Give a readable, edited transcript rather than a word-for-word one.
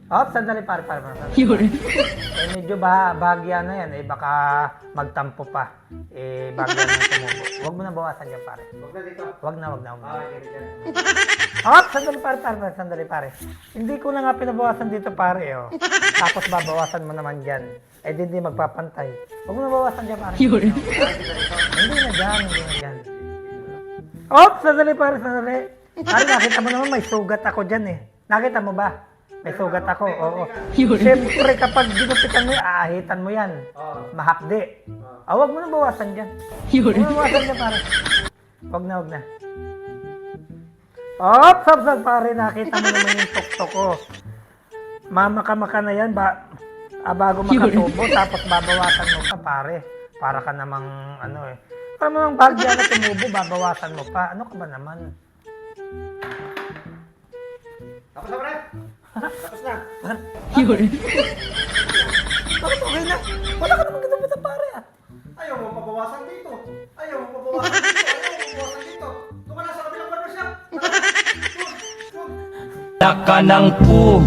Oh, sandali pare. Yun. Medyo bahagya na yan. Baka magtampo pa. Bahagya na tumubo. Huwag mo na bawasan yan pare. Huwag na dito. Wag na. Ganyan. Oh, sandali pare. Hindi ko na nga pinabawasan dito pare. Oh. Tapos babawasan mo naman dyan. Hindi magpapantay. Huwag mo na bawasan dyan pare. Yun. Hindi na dyan. Oh, sandali pare. Pare, nakita mo naman may sugat ako dyan eh. Nakita mo ba? May sugat ako, oo. Yun. Siyempre, kapag ginupitan mo yan, aahitan mo yan. Oo. Mahapdi. Huwag mo na bawasan dyan. Yun. Huwag mo na bawasan dyan, pare. Huwag na. Oh, sab, pare. Nakita mo naman yung tuktok ko. Mamaka na yan, bago makatubo, tapos babawasan mo pa, pare. Para ka namang, para namang bagya na tumubo, babawasan mo pa. Ano ka ba naman? Tapos na, pre? Tapos na. Yun. Bakit okay na? Wala ka namang ginupitan, pare, ah. Ayaw mo pabawasan dito. Doon ka na sa kabilang barbershop. Anak ka ng pu.